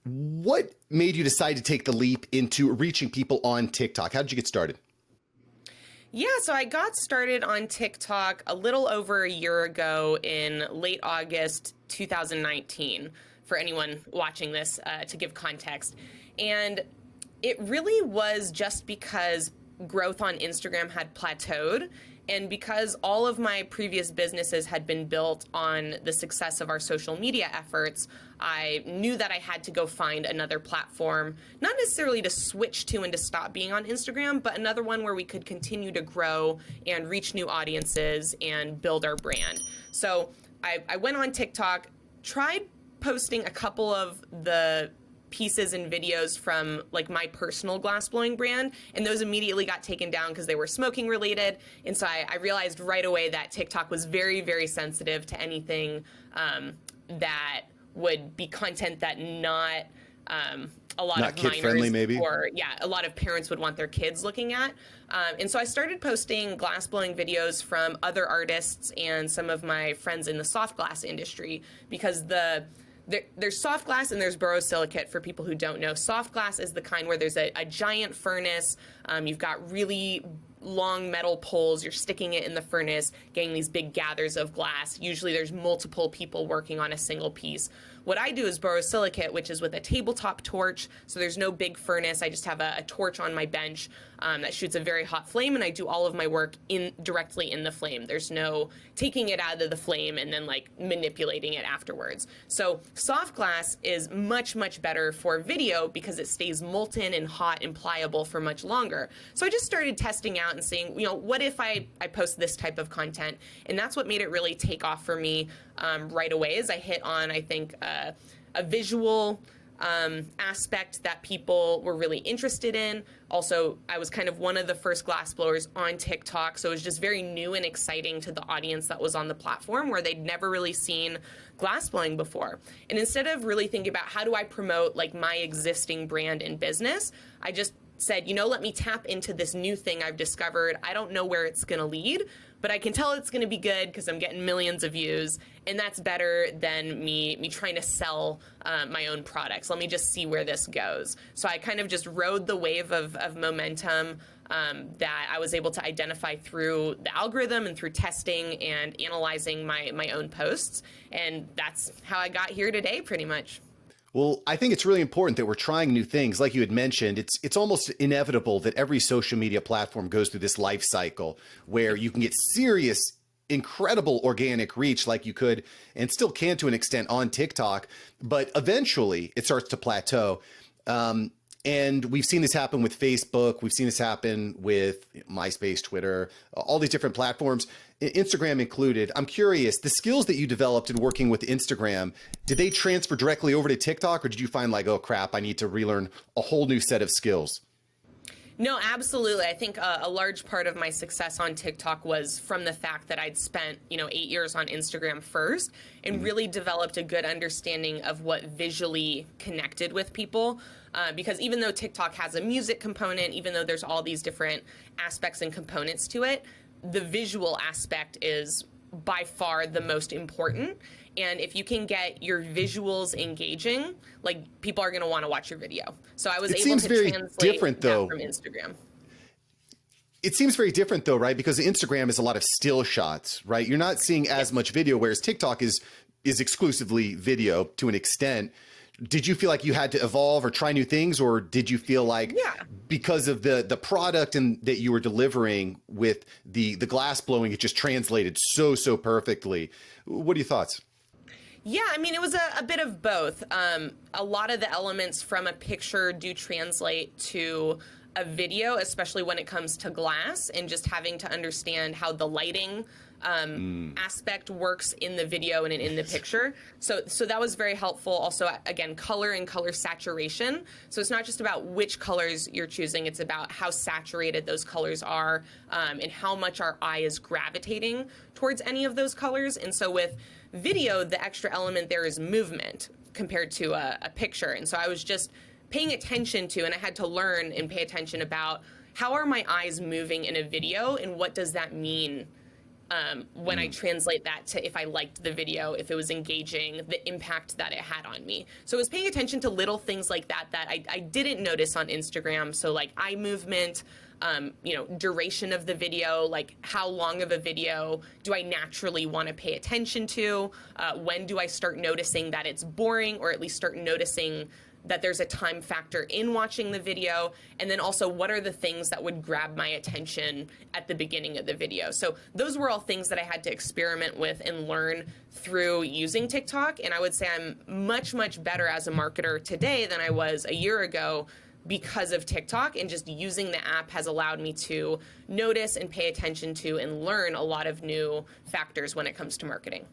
What made you decide to take the leap into reaching people on TikTok? How did you get started? Yeah, so I got started on TikTok a little over a year ago in late August 2019, for anyone watching this, to give context. And it really was just because growth on Instagram had plateaued, and because all of my previous businesses had been built on the success of our social media efforts, I knew that I had to go find another platform, not necessarily to switch to and to stop being on Instagram, but another one where we could continue to grow and reach new audiences and build our brand. So I went on TikTok, tried posting a couple of the pieces and videos from like my personal glassblowing brand, and those immediately got taken down because they were smoking related. And so I realized right away that TikTok was very, very sensitive to anything that would be content that not a lot Not of kid minors friendly, maybe? or a lot of parents would want their kids looking at. And so I started posting glassblowing videos from other artists and some of my friends in the soft glass industry, because there's soft glass and there's borosilicate. For people who don't know, soft glass is the kind where there's a giant furnace. You've got really long metal poles. You're sticking it in the furnace, getting these big gathers of glass. Usually there's multiple people working on a single piece. What I do is borosilicate, which is with a tabletop torch. So there's no big furnace. I just have a torch on my bench that shoots a very hot flame, and I do all of my work directly in the flame. There's no taking it out of the flame and then like manipulating it afterwards. So soft glass is much, much better for video because it stays molten and hot and pliable for much longer. So I just started testing out and seeing, what if I post this type of content? And that's what made it really take off for me right away, as I hit on, I think, a visual aspect that people were really interested in. Also, I was kind of one of the first glassblowers on TikTok, so it was just very new and exciting to the audience that was on the platform, where they'd never really seen glassblowing before. And instead of really thinking about how do I promote like my existing brand and business, I just said, let me tap into this new thing I've discovered. I don't know where it's going to lead, but I can tell it's going to be good because I'm getting millions of views, and that's better than me trying to sell my own products. Let me just see where this goes. So I kind of just rode the wave of momentum that I was able to identify through the algorithm and through testing and analyzing my own posts, and that's how I got here today, pretty much. Well, I think it's really important that we're trying new things. Like you had mentioned, it's almost inevitable that every social media platform goes through this life cycle where you can get serious, incredible organic reach like you could and still can to an extent on TikTok, but eventually it starts to plateau. And we've seen this happen with Facebook. We've seen this happen with MySpace, Twitter, all these different platforms, Instagram included. I'm curious, the skills that you developed in working with Instagram, did they transfer directly over to TikTok, or did you find like, oh crap, I need to relearn a whole new set of skills? No, absolutely. I think a large part of my success on TikTok was from the fact that I'd spent, 8 years on Instagram first and really developed a good understanding of what visually connected with people. Because even though TikTok has a music component, even though there's all these different aspects and components to it, the visual aspect is by far the most important. And if you can get your visuals engaging, like, people are going to want to watch your video. So I was able to translate that from Instagram. It seems very different though, right? Because Instagram is a lot of still shots, right? You're not seeing as much video, whereas TikTok is exclusively video to an extent. Did you feel like you had to evolve or try new things, or did you feel like because of the product and that you were delivering with the glass blowing, it just translated so perfectly? What are your thoughts? Yeah, I mean, it was a bit of both. A lot of the elements from a picture do translate to a video, especially when it comes to glass, and just having to understand how the lighting aspect works in the video and in the picture. So that was very helpful. Also, again, color and color saturation. So it's not just about which colors you're choosing, it's about how saturated those colors are, and how much our eye is gravitating towards any of those colors. And so with video, the extra element there is movement compared to a picture. And so I was just paying attention to, and I had to learn and pay attention about how are my eyes moving in a video, and what does that mean when I translate that to if I liked the video, if it was engaging, the impact that it had on me. So I was paying attention to little things like that that I didn't notice on Instagram. So like eye movement, duration of the video, like how long of a video do I naturally want to pay attention to? When do I start noticing that it's boring, or at least start noticing that there's a time factor in watching the video? And then also, what are the things that would grab my attention at the beginning of the video? So those were all things that I had to experiment with and learn through using TikTok. And I would say I'm much, much better as a marketer today than I was a year ago because of TikTok, and just using the app has allowed me to notice and pay attention to and learn a lot of new factors when it comes to marketing.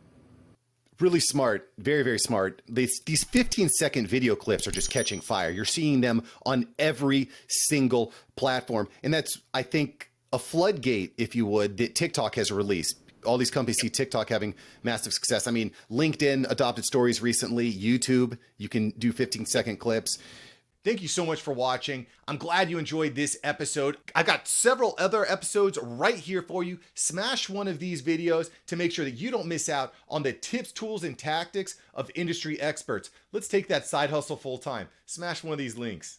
Really smart, very, very smart. These 15-second video clips are just catching fire. You're seeing them on every single platform. And that's, I think, a floodgate, if you would, that TikTok has released. All these companies see TikTok having massive success. I mean, LinkedIn adopted stories recently. YouTube, you can do 15-second clips. Thank you so much for watching. I'm glad you enjoyed this episode. I've got several other episodes right here for you. Smash one of these videos to make sure that you don't miss out on the tips, tools, and tactics of industry experts. Let's take that side hustle full time. Smash one of these links.